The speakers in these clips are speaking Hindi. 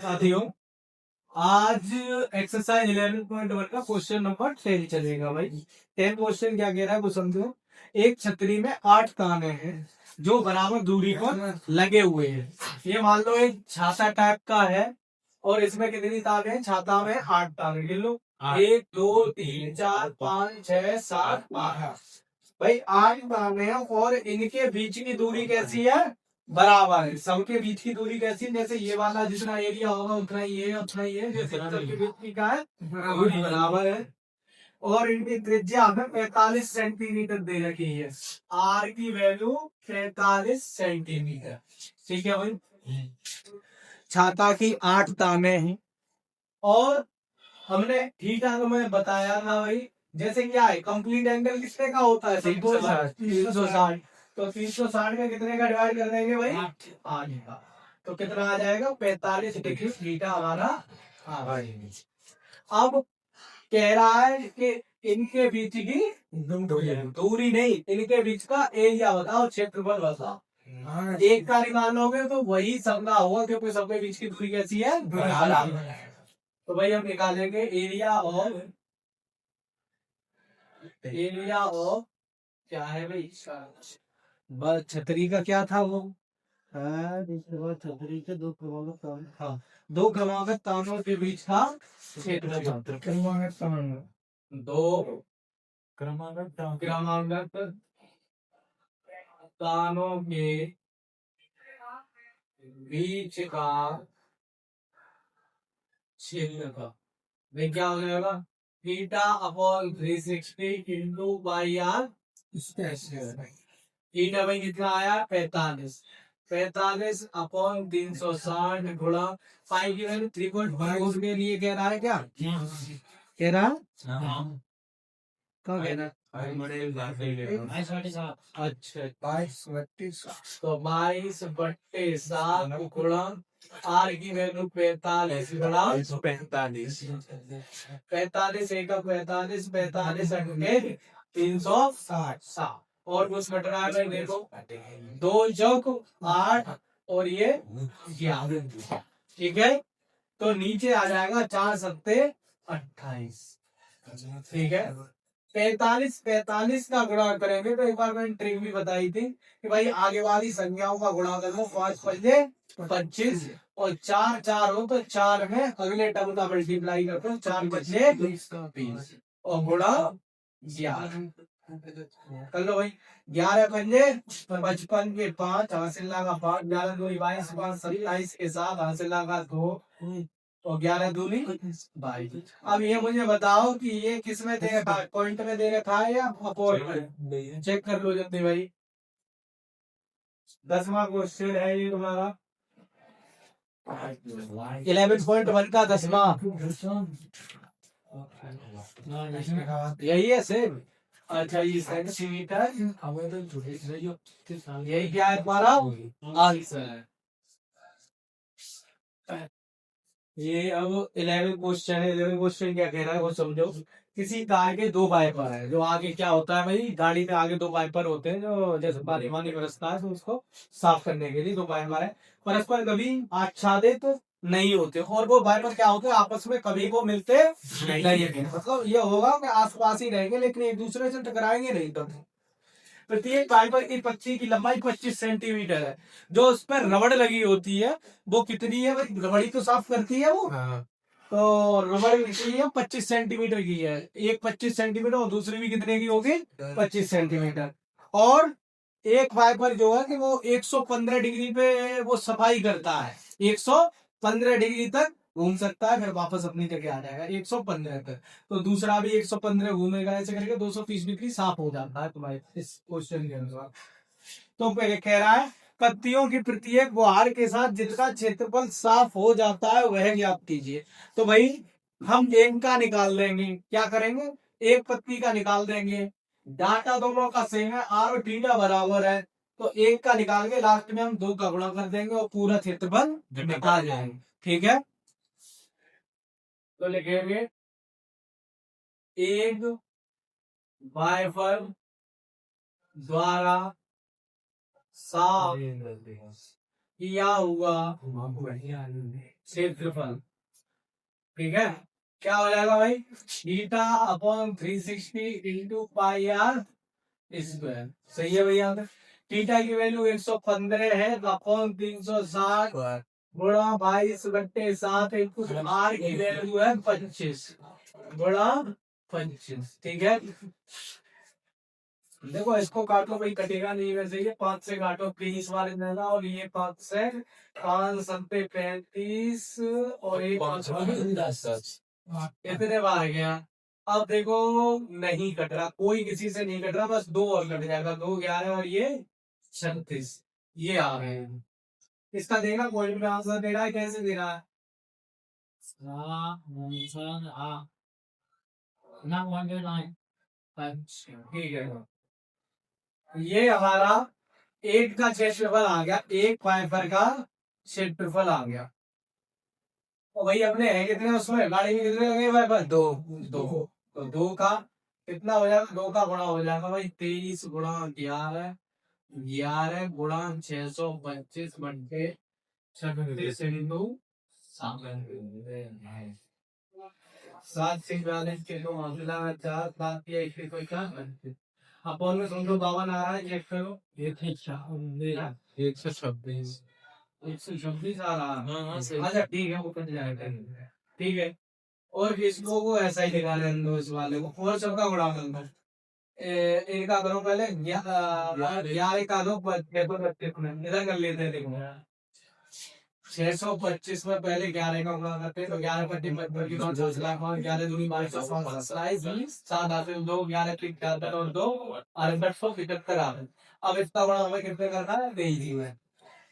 साथियों, आज एक्सरसाइज 11.1 का क्वेश्चन नंबर 10 चलेगा भाई। 10 क्वेश्चन क्या कह रहा है वो समझो। एक छतरी में 8 ताने हैं जो बराबर दूरी पर लगे हुए हैं। ये मान लो एक छाता टाइप का है और इसमें कितनी ताने हैं? छाता में 8 ताने गिन लो। 1 2 3 4 5 6 7 8 भाई 8 ताने हैं और इनके बीच की दूरी कैसी है? बराबर है। सबके बीच की दूरी कैसी है? जैसे ये वाला जितना एरिया होगा उतना ही है उतना ही है। जैसे सबके बीच की क्या है? दूरी बराबर है। और इनकी त्रिज्या हमें 45 सेंटीमीटर दे रखी है। आर की वैल्यू 45 सेंटीमीटर। ठीक है भाई। छाता की 8 ताने हैं और हमने थीटा को मैं बताया था भाई। जैसे क्या है कंप्लीट एंगल कितने का होता है? 360। तो 360 का कितने का डिवाइड कर देंगे भाई? 8 का। तो कितना आ जाएगा? 45 डिग्री थीटा हमारा आ जाएगा। अब कह रहा है कि इनके बीच की दूरी नहीं, इनके बीच का एरिया बताओ, क्षेत्रफल बताओ। एक का निकालोगे तो वही सबका होगा क्योंकि सबके बीच की दूरी कैसी है? बराबर। तो भाई हम निकालेंगे एरिया ऑफ क्या है भाई? बस छतरी का क्या था वो? छतरी के दो क्रमागत तान, हाँ, दो क्रमागत तानों के बीच का क्षेत्रफल। क्रमागत तान, दो क्रमागत तानों के बीच का क्षेत्रफल। भाई क्या हो जाएगा? Theta upon 360 into pi r square. Theta भाई कितना आया? 45। 45 अपॉन 360 गुणा पाई की वैल्यू 3.5 के लिए कह रहा है क्या? कह रहा क्या कह रहा है? अच्छा 22/7। तो 22/7 गुणा आर की वैल्यू 45 गुणा 45। 45 एक 45 45 अंके 360। और कुछ घट रहा है देखो, 2 चौक 8 और ये 11। ठीक है, तो नीचे आ जाएगा 4 सत्ते 28। ठीक है, 45 का गुणा करेंगे तो एक बार मैंने ट्रिक भी बताई थी कि भाई आगे वाली संख्याओं का गुणा कर लो। 5 पंजे 25 और 4 4 हो तो 4 में अगले टर्म का मल्टीप्लाई करते हो। 4 पंजे 20 और गुणा 11 कर लो भाई। 11 पंजे 55 के 5 हासिल लगा 5, 11 दूनी 22, 5 27 के 7 हासिल लगा 2 और 11 दूनी 22। अब ये मुझे बताओ कि ये किस में दे रखा है? पॉइंट में दे रखा है या अपॉइंट में? चेक कर लो जल्दी भाई। 10वां क्वेश्चन है ये तुम्हारा 11.1 का 10वां। यही है सेम। अच्छा ये सेंटीमीटर, यही क्या है तुम्हारा आंसर है। ये अब 11 क्वेश्चन है। 11 क्वेश्चन क्या कह रहा है वो समझो। किसी कार के दो वाइपर है। जो आगे क्या होता है भाई, गाड़ी में आगे दो वाइपर होते हैं जो जैसे पानी वानी बरसता है तो उसको साफ करने के लिए दो वाइपर है। परस्पर कभी आच्छादित नहीं होते और वो वाइपर क्या होते हैं आपस में कभी वो मिलते नहीं है। मतलब ये होगा कि आसपास ही रहेंगे लेकिन एक दूसरे से टकराएंगे नहीं कभी। प्रत्येक फाइबर की पत्ती की लंबाई 25 सेंटीमीटर है। जो उस पर रबड़ लगी होती है वो कितनी है भाई? रबड़ी तो साफ करती है वो। तो रबड़ निकली है 25 सेंटीमीटर की है। एक 25 सेंटीमीटर और दूसरी भी कितने की होगी? 25 सेंटीमीटर। और एक फाइबर जो है कि वो 115 डिग्री पे वो सफाई करता है। 115 डिग्री तक घूम सकता है फिर वापस अपनी जगह आ जाएगा 115 तक। तो दूसरा भी 115 घूमेगा, ऐसे करके 230 डिग्री साफ हो जाता है तुम्हारे इस क्वेश्चन के अनुसार। तो पहले कह रहा है पत्तियों की प्रत्येक गुहार के साथ जिसका क्षेत्रफल साफ हो जाता है वह ज्ञात कीजिए। तो भाई हम एक का निकाल देंगे। क्या करेंगे? एक पत्ती का निकाल देंगे। डाटा दोनों का सेम है, आर और थीटा बराबर है। तो एक का निकाल के लास्ट में हम दो का गुणा कर देंगे और पूरा क्षेत्रफल निकाल जाएंगे। ठीक है, तो लिखेंगे एक वाइपर द्वारा साफ किया हुआ क्षेत्रफल। ठीक है, क्या हो जाएगा भाई, theta upon 360 into pi r square. सही है भैया। थीटा की वैल्यू 115 है अपॉन 360 गुणा 22/7 इंटू आर की वैल्यू है 25 गुणा 25। ठीक है, देखो इसको काटो भाई, कटेगा नहीं वैसे, ये 5 से काटो 20 वाले देगा, और ये 5 से 5 सत्ते 35 और एक 10 इतने बार गया। अब देखो नहीं कट रहा, कोई किसी से नहीं कट रहा, बस 2 और कट जाएगा, 2 11 और ये 36, ये आ गए हैं। इसका देगा कोई भी आंसर दे रहा है, कैसे दे रहा है, ठीक है, ये हमारा 8 का क्षेत्रफल आ गया, 1 फाइबर का क्षेत्रफल आ गया। और भाई अपने है कितने उसमें, गाड़ी में कितने लगे फाइबर, 2 2, तो 2 का कितना हो जाएगा, 2 का गुणा हो जाएगा भाई, 23 गुणा 11, 11 गुणा 625 बटे 36 इंटू 7 से 42 के 2 अगला 4 7 या 21 कोई का अपॉन में समझो 52 आ रहा है, चेक करो, 126 126 आ रहा है। अच्छा ठीक है, वो कट जाएगा, ठीक है। और इसको वो ऐसा ही दिखा रहे हैं इस वाले को, और सबका गुणा करना इनका करो पहले, 11 का दो पेपर इधर कर लेते हैं। देखो 625 में पहले 11 का गुणा करते हैं, तो 11 पट्टी 11 दूनी 22 7 आते 2 11 3 4 और 2 875 आ रहे। अब इतना बड़ा हमें कितने करना है, 23 में,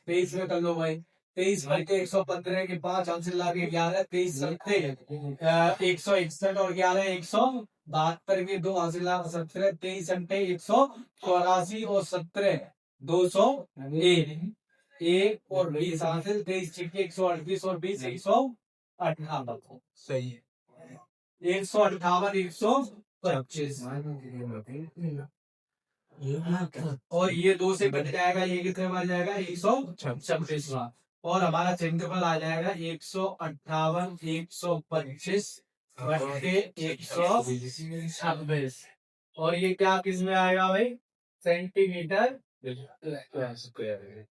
23 में कर लो भाई, 23 बटे 115 के 5 आंसर ला के 11 23 सत्ते 161 और 11 172 के 2 हासिल ला 17 23 अंटे 184 और 17 201 1 और 20 हासिल 23 छिक्के 138 और 20 158। सही है, 158 125 और ये 2 से कट जाएगा, ये कितने बार जाएगा, 126 बार, और हमारा क्षेत्रफल आ जाएगा 158 125 बटे 126, और ये क्या किस में आएगा भाई, सेंटीमीटर स्क्वायर।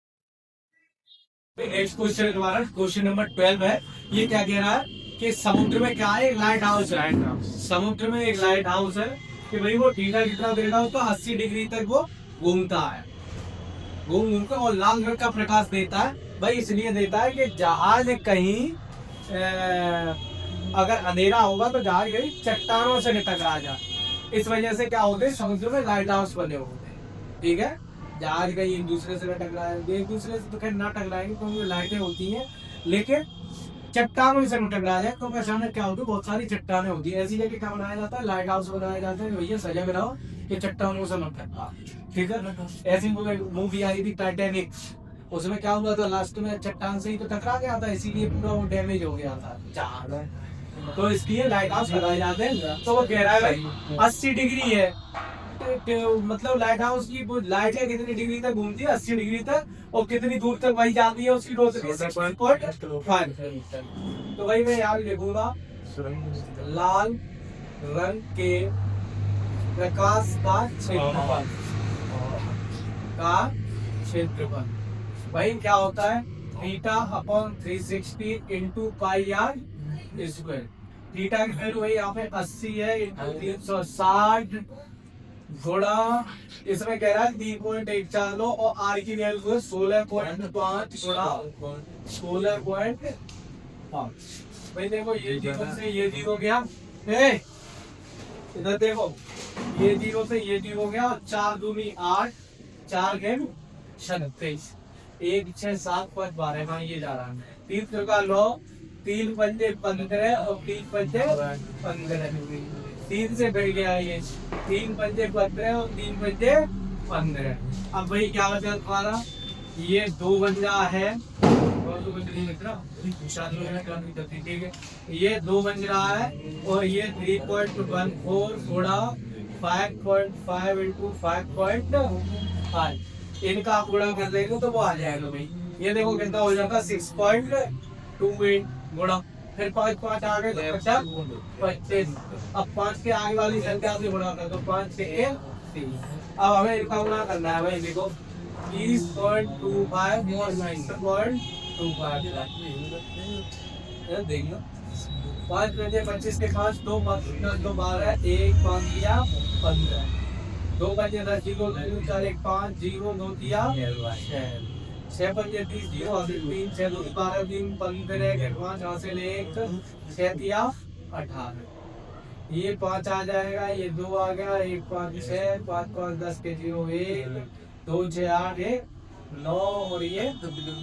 नेक्स्ट क्वेश्चन तुम्हारा क्वेश्चन नंबर 12 है। ये क्या कह रहा है कि समुद्र में क्या है, एक लाइट हाउस है, समुद्र में एक लाइट हाउस है कि भाई वो थीटा कितना देगा, उसको 80 डिग्री तक वो घूमता है, घूम कर और लाल रंग का प्रकाश देता है भाई, इसलिए देता है कि जहाज कहीं अगर अंधेरा होगा तो जहाज कहीं चट्टानों से टकरा जाए, इस वजह से क्या होते हैं समुद्र में लाइट हाउस बने होते हैं। ठीक है, जहाज कहीं एक दूसरे से टकराए, एक दूसरे से तो खैर ना टकराएंगे क्योंकि लाइटें होती हैं, लेकिन चट्टानों से टकरा जाए तो अचानक क्या होता है, बहुत सारी चट्टानें होती है, ऐसी जगह क्या बनाया जाता है, लाइट हाउस बनाया जाता है, भैया सजग रहो कि चट्टानों से मत टकरा। ठीक है, ऐसी मूवी आई थी टाइटैनिक, उसमें क्या हुआ था, लास्ट में चट्टान से ही तो टकरा गया था, इसीलिए पूरा वो डैमेज हो गया था जहाज, तो इसलिए लाइट हाउस लगाए जाते हैं। तो वो कह रहा है भाई 80 डिग्री है, मतलब लाइट हाउस की लाइट है कितनी डिग्री तक घूमती है, 80 डिग्री तक, और कितनी दूर तक वही जाती है, उसकी रोशनी 6.5। तो भाई मैं यहाँ लिखूंगा लाल रंग के प्रकाश का क्षेत्रफल भाई क्या होता है, theta upon 360 into pi r square. Theta की वैल्यू वही यहाँ पे 80 है इंटू 360 गुणा, इसमें कह रहा है 3.14 लो, और आर की वैल्यू है 16.5 गुणा 16.5। भाई देखो ये जीरो से ये जीरो गया, इधर देखो ये जीरो से ये जीरो गया, 4 दूनी 8 4 गेम 36 1 6 7 5 12 में ये जा रहा है, 3 का लो 3 पंजे 15 और 3 पंजे 15, 3 से बढ़ गया ये 3 पंजे 15 और 3 पंजे 15। अब भाई क्या बचा तुम्हारा, ये 2 बन रहा है, ठीक है, ये 2 बन रहा है, और ये 3.14 गुणा 5.5 इंटू 5.5, इनका गुणा कर लेंगे तो वो आ जाएगा भाई, ये देखो कितना हो जाता 6.5 28 गुणा, फिर 5 5 आ गए तो 25। अब 5 के आगे वाली संख्या से गुणा कर दो, 5 6 30। अब हमें इनका गुणा करना है भाई, देखो 30.25 और 90.25 देख लो। 5 बजे 25 के 5 2 5 2 12 1 5 दिया 15, 2 बजे 10 0 2 4 1 5 0 2 दिया 6, 6 बजे 30 0 3 6 2 12 3 15 5 हासिल 1 6 दिया 18, ये 5 आ जाएगा, ये 2 आ गया, 1 5 6 5 5 10 के 0 1 2 6 8 1 9 और ये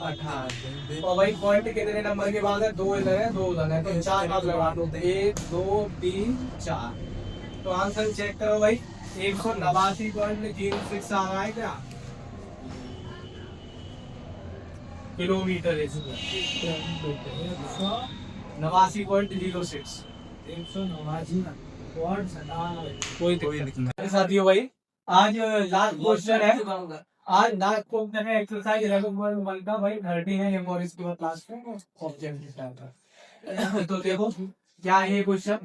18। और भाई पॉइंट कितने नंबर के बाद है? 2 इधर है 2 उधर है, तो 4 हाथ लगा दो, 1 2 3 4। तो आंसर चेक करो भाई, 189.06 आ रहा है क्या किलोमीटर? 89.06, 189। साथियों भाई आज लास्ट क्वेश्चन है, आज लास्ट क्वेश्चन है एक्सरसाइज 11.1 का भाई, 30 है ये और इसके बाद लास्ट में ऑब्जेक्टिव। तो देखो क्या है ये क्वेश्चन।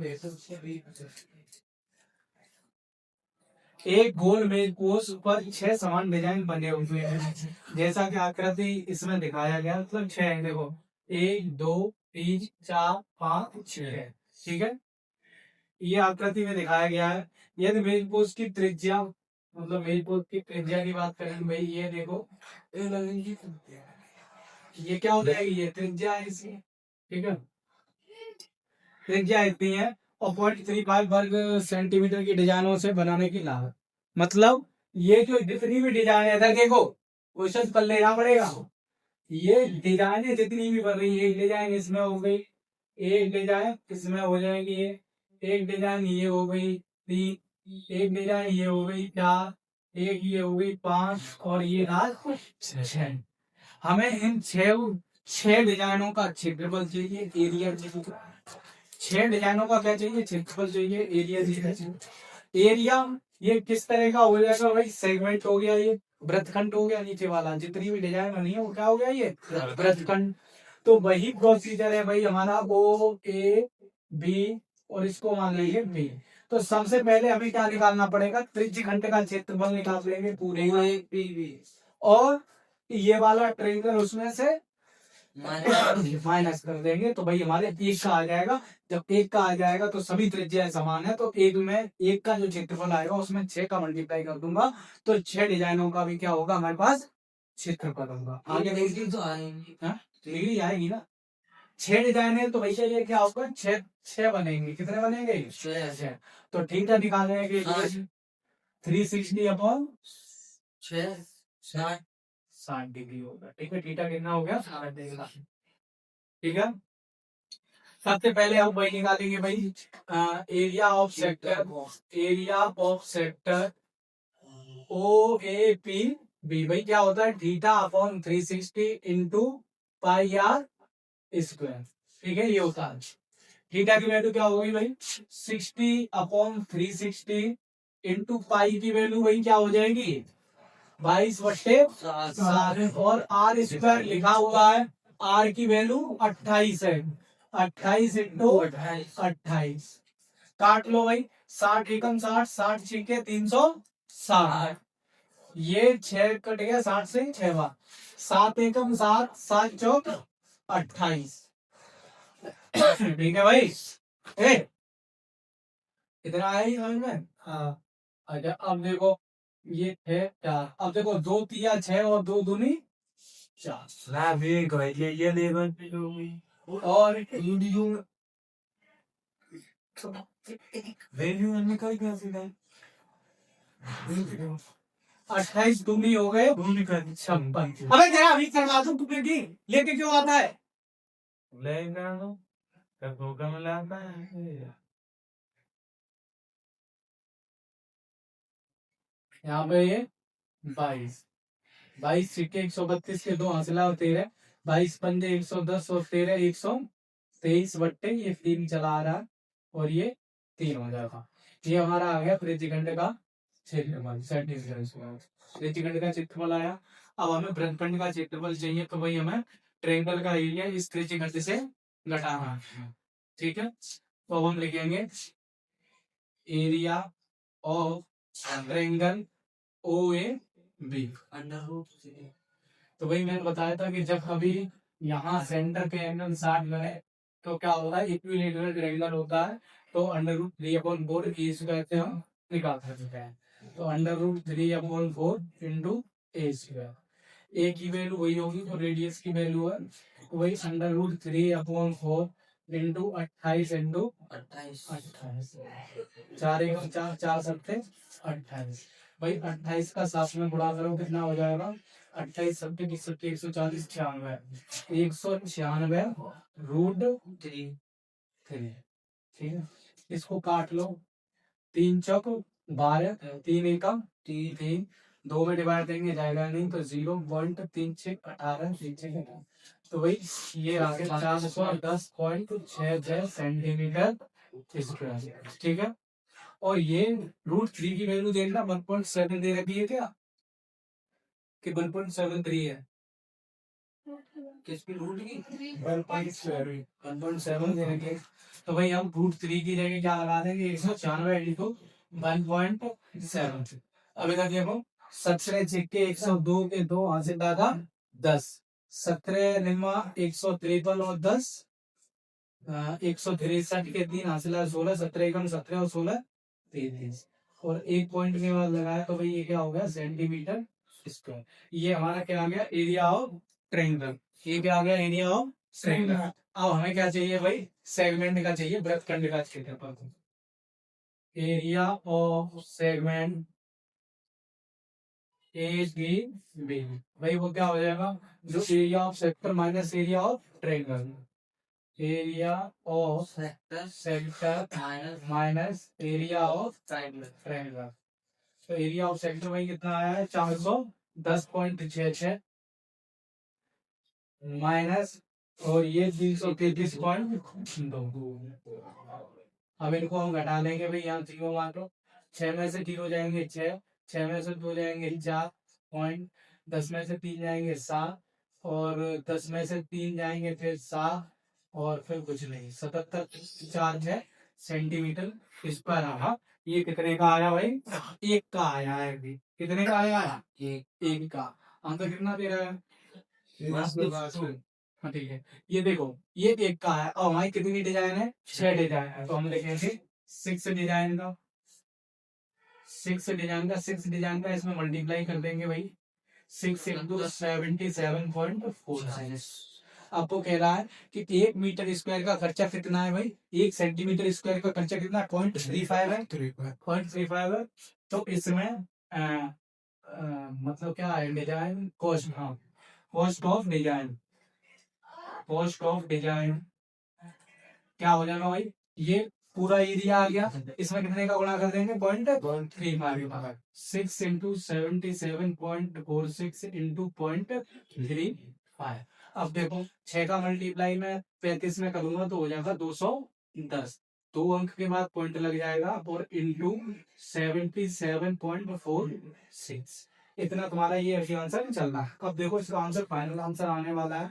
एक गोल मेज पर 6 समान डिजाइन बने हुए हैं, जैसा कि आकृति इसमें दिखाया गया, मतलब 6 है। देखो 1 2 3 4 5 6, ठीक है, ये आकृति में दिखाया गया है। यदि मेज पोस्ट की त्रिज्या, मतलब मेज पोस्ट की त्रिज्या की बात करें भाई, ये देखो ये क्या हो जाएगी, ये त्रिज्या है इसकी, ठीक है, त्रिज्या इतनी है और 0.35 वर्ग सेंटीमीटर की डिजाइनों से बनाने की लागत। मतलब ये जो जितनी भी डिजाइन है, इधर देखो क्वेश्चन कर लेना पड़ेगा। ये डिजाइने जितनी भी बन रही है, एक डिजाइन इसमें हो गई, एक डिजाइन इसमें हो जाएगी, एक डिजाइन ये हो गई 3, एक डिजाइन ये हो गई 4, एक ये हो गई 5 और ये रात 6। हमें इन 6 डिजाइनों का क्षेत्रफल चाहिए, एरिया चाहिए। 6 डिजाइनों का क्या चाहिए? क्षेत्रफल चाहिए, एरिया चाहिए। एरिया ये किस तरह का हो जाएगा भाई? सेगमेंट हो गया, ये वृत्तखंड हो गया, नीचे वाला जितनी भी डिजाइन बनी है वो क्या हो गया? ये वृत्तखंड। तो वही प्रोसीजर है भाई हमारा, ओ ए बी और इसको मान लीजिए बी। तो सबसे पहले हमें क्या निकालना पड़ेगा? त्रिज्य खंड का क्षेत्रफल निकाल लेंगे पूरे, और ये वाला ट्रायंगल उसमें से माइनस कर देंगे, तो भाई हमारे एक का आ जाएगा। जब एक का आ जाएगा तो सभी त्रिज्याएं समान है, तो एक में एक का जो क्षेत्रफल आएगा उसमें 6 का मल्टीप्लाई कर दूंगा, तो 6 डिजाइनों का भी क्या होगा हमारे पास? क्षेत्रफल होगा। आगे देखिए तो आएंगी, आएगी ना। 6 डिजाइन है तो भैया ये क्या होगा? 6 बनेंगे। कितने बनेंगे? 6। तो ठीक है, निकालने के लिए 360 अपॉन 60 डिग्री होगा, ठीक है। थीटा कितना हो गया? 60 डिग्री, ठीक है। सबसे पहले हम वही निकालेंगे भाई, area of sector O A P B. भाई क्या होता है? Theta upon 360 into pi r square, ठीक है, ये होता है। थीटा की वैल्यू क्या होगी भाई? 60 अपॉन 360 इंटू पाई की वैल्यू भाई क्या हो जाएगी? 22/7। और आर स्क्वायर लिखा हुआ है, आर की वैल्यू 28 है, 28 इंटू 28। काट लो भाई, 60 एकम 60, 60 छीके 360, ये 6 कट गया 60 से 6 बार, 7 एकम 7, 7 चौक 28, ठीक है भाई। इतना आया ही समझ में? हाँ। अच्छा अब देखो ये 6 4, अब देखो 2 3 6 और 2 दूनी 4, ये लेवल पे हो गई। और वैल्यू निकल गया सीधा, 28 दूनी हो गए 56। अबे जरा अभी करवा दूं, तुम्हें की लेके क्यों आता है? लेना दो तब धोखा में लाता है। यहाँ पे ये 22 सिक्के 132 के 2 हासिला और 13, 22 पंजे 110 और 13 123 बट्टे, ये 3 चला आ रहा है और ये 3 हो जाएगा। ये हमारा आ गया त्रिज्यखंड का क्षेत्रफल, त्रिज्यखंड का क्षेत्रफल आया। अब हमें वृत्तखंड का क्षेत्रफल चाहिए, तो भाई हमें ट्रायंगल का एरिया इस त्रिज्यखंड से घटाना है। ठीक है, तो अब हम लिखेंगे area of triangle O A B under root. तो वही मैंने बताया था कि जब कभी यहाँ सेंटर के एंगल 60 में है तो क्या होता है, इक्विलेटरल ट्रायंगल होता है, तो अंडर रूट 3/4 ए स्क्वायर से हम निकाल सकते हैं। तो अंडर रूट 3/4 इंटू ए स्क्वायर, ए की वैल्यू वही होगी जो रेडियस की वैल्यू है, वही अंडर रूट 3/4 इंटू 28 इंटू 28 चार एक चार, चार सत्ते 28। भाई 28 का 7 में गुणा करो कितना हो जाएगा, 28 सत्ते 140 96 196 रूट 3। ठीक है, इसको काट लो, 3 चौक 12, 3 एकम 3, 2 में डिवाइड देंगे जाएगा नहीं, तो 0.3618 तो भाई ये आ गया 410.66 सेंटीमीटर स्क्वायर। ठीक है, और ये रूट 3 की वैल्यू देखना 1.7 दे रखी है क्या, कि 1.73 है, किसकी रूट की 1.7 दे रखी है। तो भाई हम रूट 3 की जगह क्या लगा देंगे, 196 इंटू 1.7। अब इधर देखो 17 छिक्के 102 के 2 हासिल दादा 10, 17 निम्मा 153 और 10 163 के 3 हासिल 16, 17 एकम 17 और 16 33, और एक पॉइंट के बाद लगाया तो भाई ये क्या हो गया सेंटीमीटर स्क्वायर। ये हमारा क्या आ गया एरिया ऑफ ट्रायंगल, ये क्या आ गया एरिया ऑफ ट्रायंगल। अब हमें क्या चाहिए भाई, सेगमेंट का चाहिए, वृत्तखंड का क्षेत्रफल। Area of segment A B B, भाई वो क्या हो जाएगा, जो area of sector minus area of triangle, area of sector minus area of triangle. तो एरिया ऑफ सेक्टर भाई कितना आया है 410.66 माइनस, और ये 333.2। अब इनको हम घटा लेंगे भाई, यहाँ 0 मान लो, 6 में से 0 जाएंगे 6, 6 में से 2 जाएंगे 4 पॉइंट, 10 में से 3 जाएंगे 7, और 10 में से 3 जाएंगे फिर 7, और फिर कुछ नहीं, 77.46 सेंटीमीटर स्क्वायर आया। ये कितने का आया भाई, एक का आया है अभी, कितने का आया है, एक का। आंसर कितना दे रहा है, हाँ ठीक है, ये देखो ये एक का है, और हमारी कितनी डिजाइन है, 6 डिजाइन है, तो हम लिखेंगे 6 डिजाइन का, 6 डिजाइन का इसमें मल्टीप्लाई कर देंगे भाई, 6 इंटू 77.46। आपको कह रहा है कि 1 मीटर स्क्वायर का खर्चा कितना है भाई, 1 सेंटीमीटर स्क्वायर का खर्चा कितना है, 0.35 है, 0.35 है। तो इसमें मतलब क्या है, डिजाइन कॉस्ट, हाँ cost of design, cost of design क्या हो जाएगा भाई, ये पूरा एरिया आ गया, इसमें कितने का गुणा कर देंगे 0.35, 6 इंटू 77.46 इंटू 0.35। अब देखो 6 का मल्टीप्लाई में 35 में करूंगा तो हो जाएगा 210, 2 अंक के बाद पॉइंट लग जाएगा, और इंटू 77.46, इतना तुम्हारा ये आंसर चल रहा है। अब देखो इसका आंसर फाइनल आंसर आने वाला है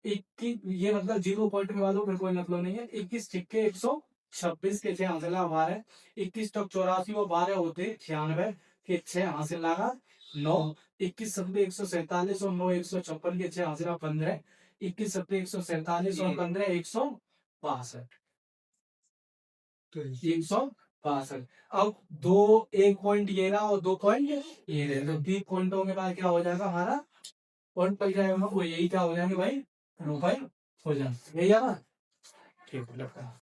21, ये मतलब 0 पॉइंट के बाद फिर कोई मतलब नहीं है, 21 छिक्के 126 के 6 हासिल लगा, 21 टक 84 और 12 होते 96 के 6 हासिल लगा 9, 21 सत्ते 147 और 9 156 के 6 हासिल 15, 21 सत्ते 147 और 15 162, 162। अब दो, एक पॉइंट ये रहा और 2 पॉइंट ये रहे, तो 3 पॉइंटों के बाद क्या हो जाएगा हमारा पॉइंट पड़ जाएगा, वो यही क्या हो जाएंगे भाई, रुपए हो जाए, यही है ना, ठीक है।